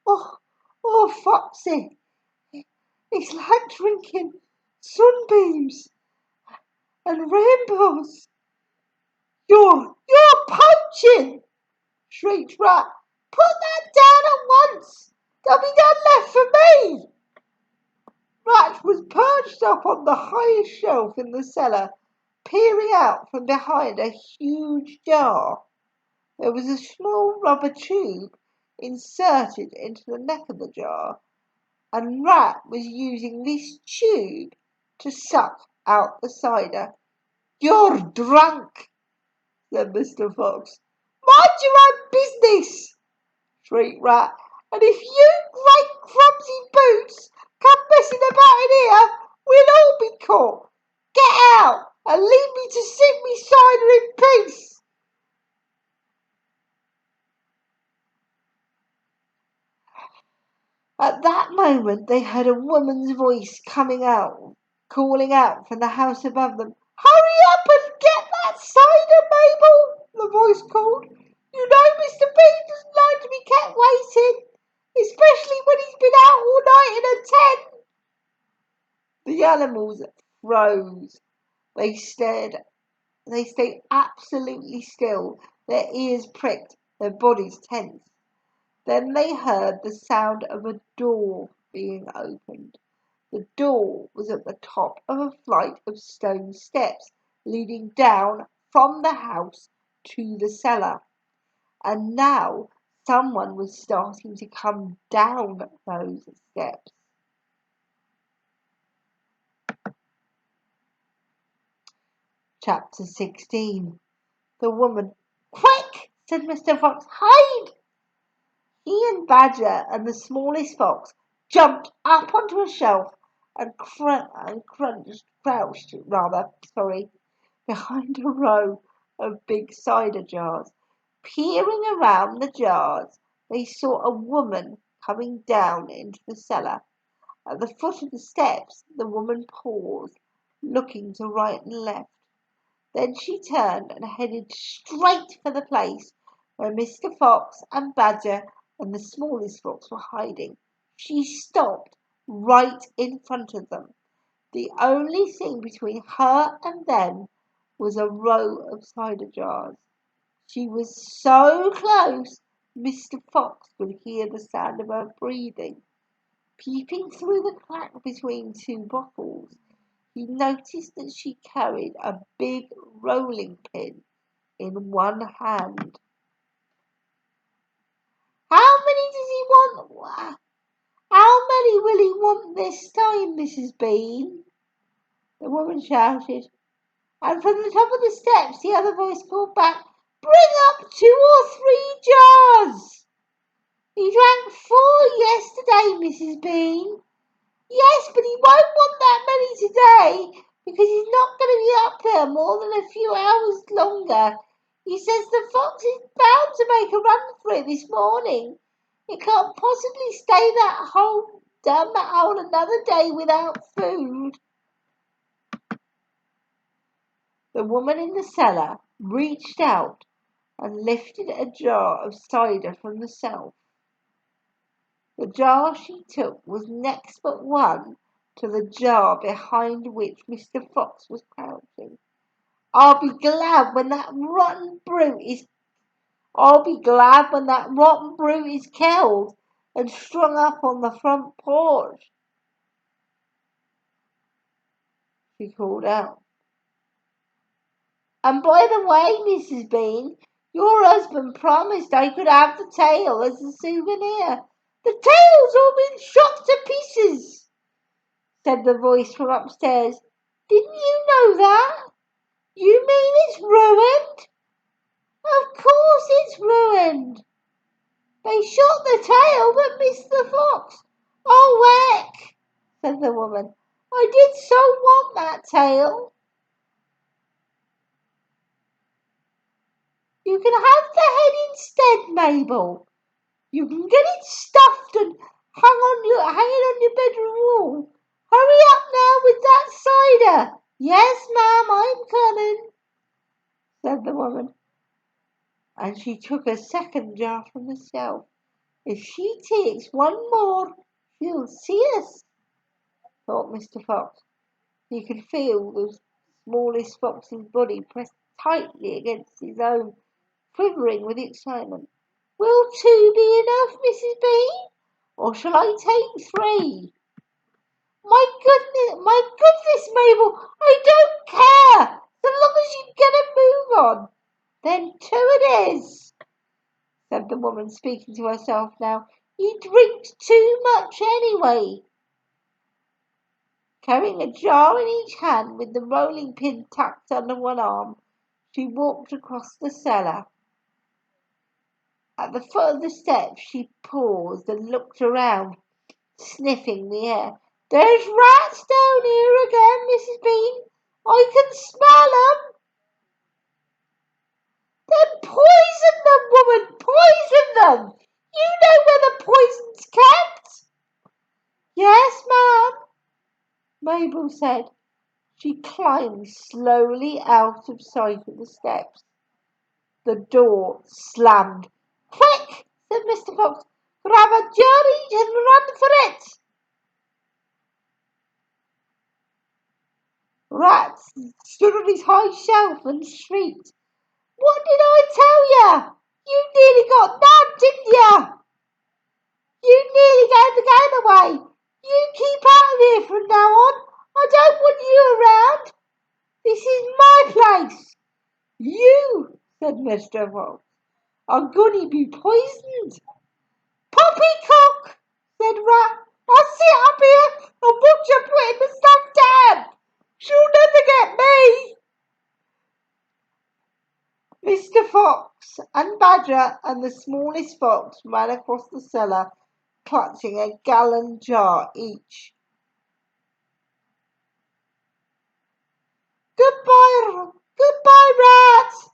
"Oh, oh, Foxy, it's like drinking sunbeams and rainbows." You're poaching!" shrieked Rat. "Put that down at once. There'll be none left for me." Rat was perched up on the highest shelf in the cellar, peering out from behind a huge jar. There was a small rubber tube inserted into the neck of the jar, and Rat was using this tube to suck out the cider. "You're drunk," said Mr. Fox. "Mind your own business," shrieked Rat. "And if you great clumsy boots come messing about in here, we'll all be caught. Get out and leave me to sip me cider in peace." At that moment they heard a woman's voice calling out from the house above them. "Hurry up and get that cider, Mabel," the voice called. "You know Mr. Bean doesn't like to be kept waiting, especially when he's been out all night in a tent." The animals froze. They stayed absolutely still, their ears pricked, their bodies tense. Then they heard the sound of a door being opened. The door was at the top of a flight of stone steps leading down from the house to the cellar. And now someone was starting to come down those steps. Chapter 16. The woman. "Quick!" said Mr. Fox. "Hide!" He and Badger and the smallest fox jumped up onto a shelf and crouched, behind a row of big cider jars. Peering around the jars, they saw a woman coming down into the cellar. At the foot of the steps, the woman paused, looking to right and left. Then she turned and headed straight for the place where Mr. Fox and Badger and the smallest fox were hiding. She stopped right in front of them. The only thing between her and them was a row of cider jars. She was so close, Mr. Fox could hear the sound of her breathing. Peeping through the crack between two bottles, he noticed that she carried a big rolling pin in one hand. How many does he want? How many will he want this time, Mrs. Bean? The woman shouted, and from the top of the steps the other voice called back, "Bring up 2 or 3 jars." "He drank 4 yesterday, Mrs. Bean." "Yes, but he won't want that many today, because he's not going to be up there more than a few hours longer. He says the fox is bound to make a run for it this morning. It can't possibly stay down that hole another day without food." The woman in the cellar reached out and lifted a jar of cider from the shelf. The jar she took was next but one to the jar behind which Mr. Fox was crouching. I'll be glad when that rotten brute is killed and strung up on the front porch," she called out. "And by the way, Mrs. Bean, your husband promised I could have the tail as a souvenir." "The tail's all been shot to pieces," said the voice from upstairs. "Didn't you know that? You mean it's ruined?" "Of course it's ruined. They shot the tail but missed the fox." "Oh, heck," said the woman. "I did so want that tail." "You can have the head instead, Mabel. You can get it stuffed and hang it on your bedroom wall. Hurry up now with that cider." "Yes, ma'am, I'm coming," said the woman, and she took a second jar from the shelf. "If she takes one more, she'll see us," thought Mr. Fox. He could feel the smallest fox's body pressed tightly against his own, quivering with excitement. "Will 2 be enough, Mrs. B? Or shall I take 3? My goodness, Mabel, I don't care, so long as you get a move on." "Then 2 it is," said the woman, speaking to herself now. "He drinks too much anyway." Carrying a jar in each hand with the rolling pin tucked under one arm, she walked across the cellar. At the foot of the steps she paused and looked around, sniffing the air. "There's rats down here again, Mrs. Bean. I can smell 'em." "Then poison them, woman, poison them. You know where the poison's kept." "Yes, ma'am," Mabel said. She climbed slowly out of sight of the steps. The door slammed. "Quick," said Mr. Fox. "Grab a jar each and run for it." Rats stood on his high shelf and shrieked. "What did I tell ya? You nearly got nabbed, didn't ya? You nearly gave the game away. You keep out of here from now on. I don't want you around. This is my place." "You," said Mr. Fox, "are going to be poisoned." "Poppycock," said Rat. "I'll sit up here and watch you putting the stuff down. She'll never get me." Mr. Fox and Badger and the smallest fox ran across the cellar, clutching a gallon jar each. "Goodbye, Goodbye, rats,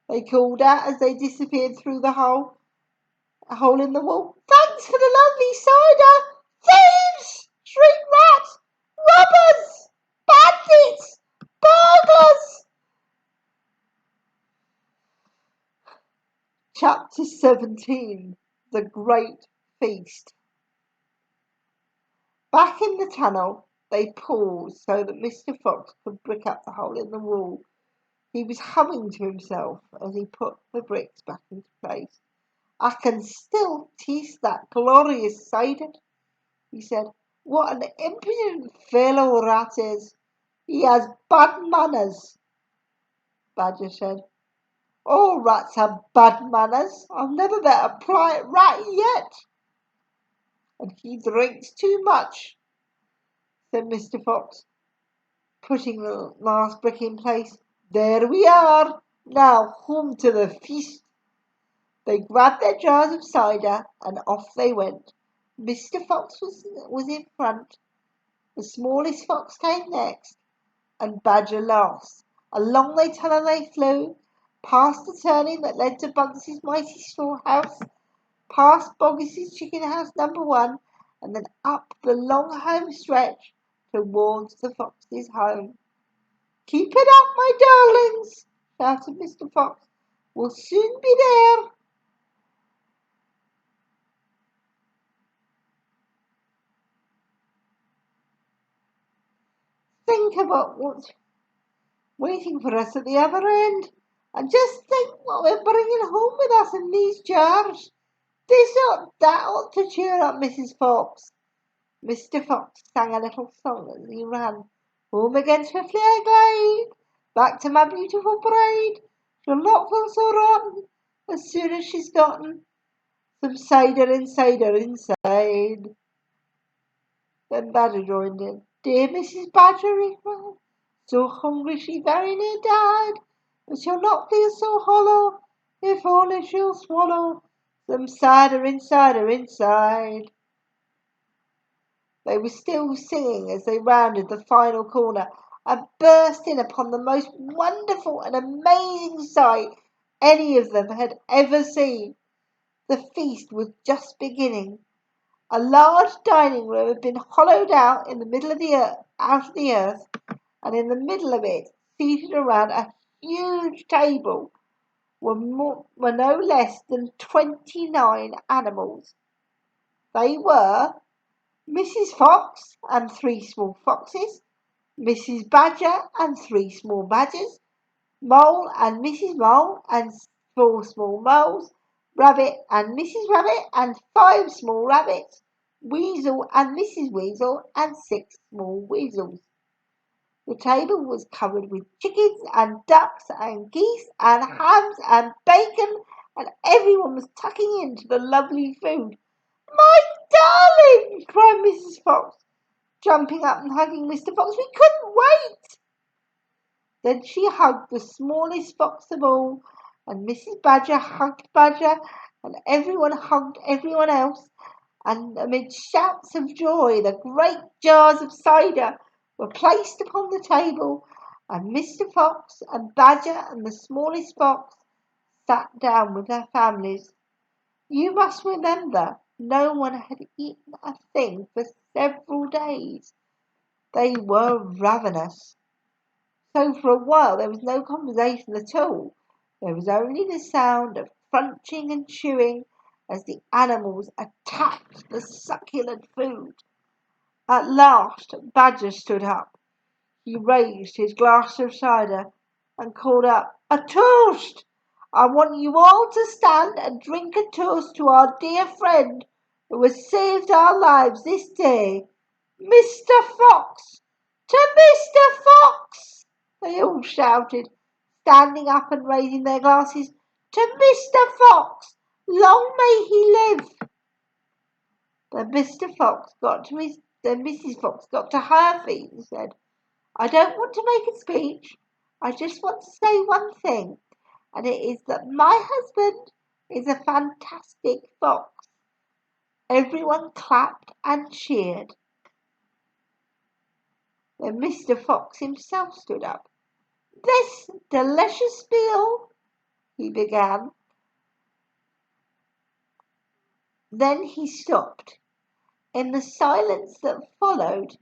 they called out as they disappeared through a hole in the wall. Thanks for the lovely cider. Thieves! Shrieked Rat. Robbers! Bandits! Burglars! Chapter 17. The Great Feast. Back in the tunnel, they paused so that Mr. Fox could brick up the hole in the wall. He was humming to himself as he put the bricks back into place. I can still taste that glorious cider, he said. What an impudent fellow Rat is. He has bad manners, Badger said. All rats have bad manners. I've never met a polite rat yet. And he drinks too much, said Mr. Fox, putting the last brick in place. There we are. Now home to the feast. They grabbed their jars of cider and off they went. Mr. Fox was in front. The smallest fox came next, and Badger last. Along the tunnel they flew, past the turning that led to Bugs's mighty storehouse, past Boggis's chicken house #1, and then up the long home stretch towards the fox's home. Keep it up, my darlings, shouted Mr. Fox. We'll soon be there. Think about what's waiting for us at the other end, and just think what we're bringing home with us in these jars. That ought to cheer up Mrs. Fox. Mr. Fox sang a little song as he ran. Home again swiftly I glide, back to my beautiful bride. She'll not feel so rotten as soon as she's gotten some cider inside her inside. Then Badger joined in. Dear Mrs. Badger, he cried, so hungry she very near died, but she'll not feel so hollow if only she'll swallow some cider inside her inside. They were still singing as they rounded the final corner and burst in upon the most wonderful and amazing sight any of them had ever seen. The feast was just beginning. A large dining room had been hollowed out in the middle of out of the earth, and in the middle of it, seated around a huge table, were no less than 29 animals. They were Mrs. Fox and 3 small foxes, Mrs. Badger and 3 small badgers, Mole and Mrs. Mole and 4 small moles, Rabbit and Mrs. Rabbit and 5 small rabbits, Weasel and Mrs. Weasel and 6 small weasels. The table was covered with chickens and ducks and geese and hams and bacon, and everyone was tucking into the lovely food. My darling, cried Mrs. Fox, jumping up and hugging Mr. Fox. We couldn't wait. Then she hugged the smallest fox of all, and Mrs. Badger hugged Badger, and everyone hugged everyone else, and amid shouts of joy the great jars of cider were placed upon the table, and Mr. Fox and Badger and the smallest fox sat down with their families. You must remember, no one had eaten a thing for several days. They were ravenous. So for a while there was no conversation at all. There was only the sound of crunching and chewing as the animals attacked the succulent food. At last Badger stood up. He raised his glass of cider and called out, A toast! I want you all to stand and drink a toast to our dear friend who has saved our lives this day, Mr. Fox! To Mr. Fox! They all shouted, standing up and raising their glasses. To Mr. Fox! Long may he live! Then Mrs. Fox got to her feet and said, I don't want to make a speech. I just want to say one thing, and it is that my husband is a fantastic fox. Everyone clapped and cheered. Then Mr. Fox himself stood up. This delicious meal, he began. Then he stopped. In the silence that followed,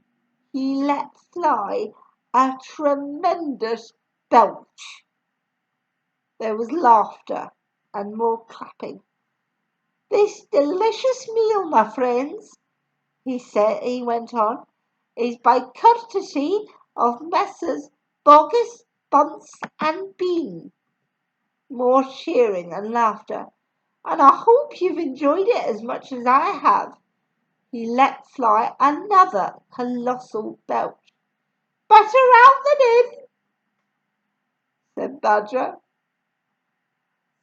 he let fly a tremendous belch. There was laughter and more clapping. This delicious meal, my friends, he went on, is by courtesy of Messrs. Boggis, Bunce and Bean. More cheering and laughter. And I hope you've enjoyed it as much as I have. He let fly another colossal belch. Better out than in, said Badger.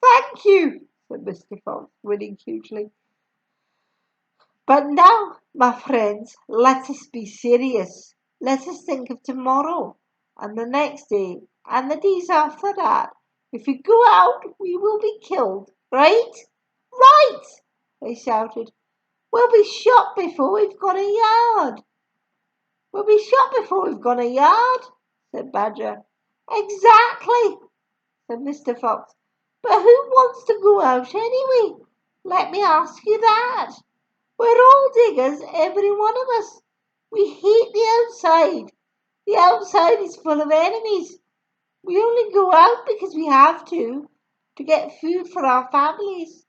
Thank you, said Mr. Fox, grinning hugely. But now, my friends, let us be serious. Let us think of tomorrow, and the next day, and the days after that. If we go out, we will be killed. Right? Right! They shouted. We'll be shot before we've got a yard. We'll be shot before we've got a yard, said Badger. Exactly, said Mr. Fox. But who wants to go out anyway? Let me ask you that. We're all diggers, every one of us. We hate the outside. The outside is full of enemies. We only go out because we have to get food for our families.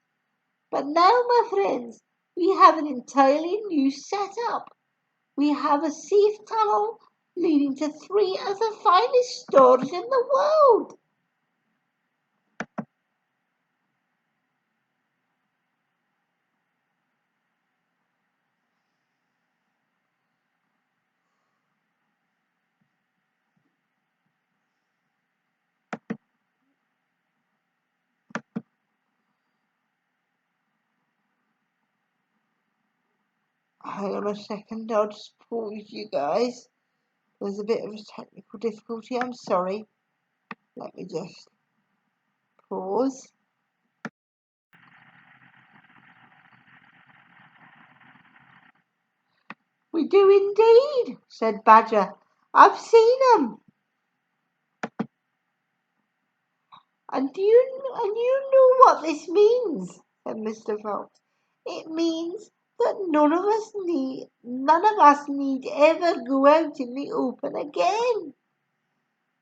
But now, my friends, we have an entirely new setup. We have a safe tunnel leading to three of the finest stores in the world. Hang on a second, I'll just pause you guys. There's a bit of a technical difficulty, I'm sorry. Let me just pause. We do indeed, said Badger. I've seen them. And you know what this means, said Mr. Fox. It means that none of us need ever go out in the open again.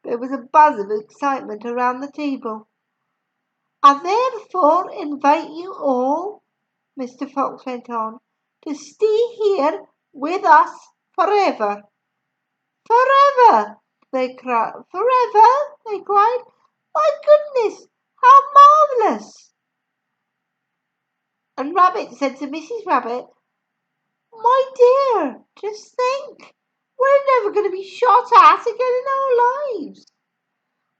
There was a buzz of excitement around the table. I therefore invite you all, Mr. Fox went on, to stay here with us forever. Forever, they cried. Forever, they cried. My goodness, how marvellous! And Rabbit said to Mrs. Rabbit, my dear, just think, we're never going to be shot at again in our lives.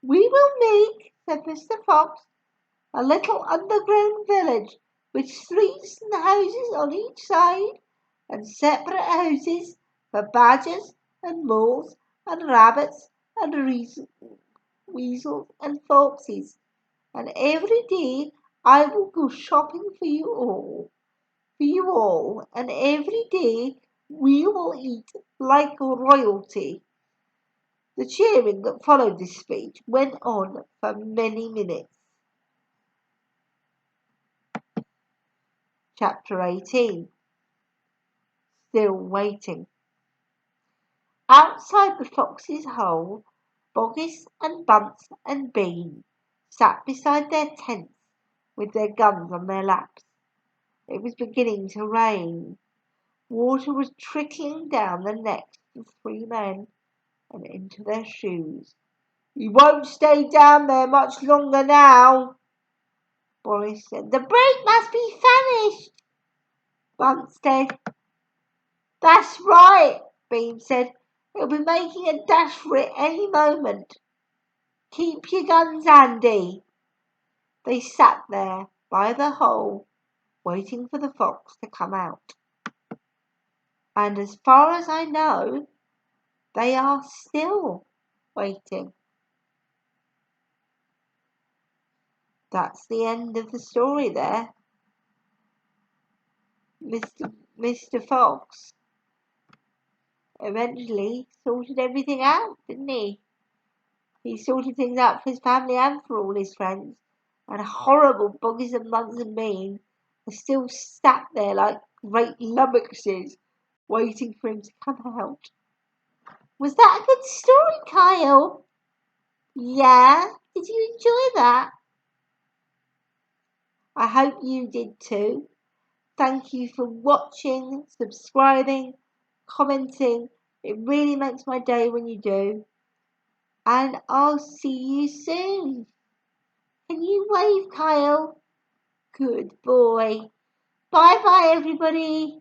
We will make, said Mr. Fox, a little underground village with streets and houses on each side, and separate houses for badgers and moles and rabbits and weasels and foxes. And every day I will go shopping for you all, and every day we will eat like royalty. The cheering that followed this speech went on for many minutes. Chapter 18. Still waiting. Outside the fox's hole, Boggis and Bunce and Bean sat beside their tents with their guns on their laps. It was beginning to rain. Water was trickling down the necks of the three men and into their shoes. You won't stay down there much longer now, Boris said. The break must be finished, Bunce said. That's right, Bean said. He'll be making a dash for it any moment. Keep your guns handy. They sat there by the hole, waiting for the fox to come out. And as far as I know, they are still waiting. That's the end of the story there. Mr. Fox eventually sorted everything out, didn't he? He sorted things out for his family and for all his friends. And horrible bogies and mums and mean are still sat there like great lummoxes, waiting for him to come out. Was that a good story, Kyle? Yeah? Did you enjoy that? I hope you did too. Thank you for watching, subscribing, commenting. It really makes my day when you do. And I'll see you soon. Can you wave, Kyle? Good boy. Bye bye, everybody.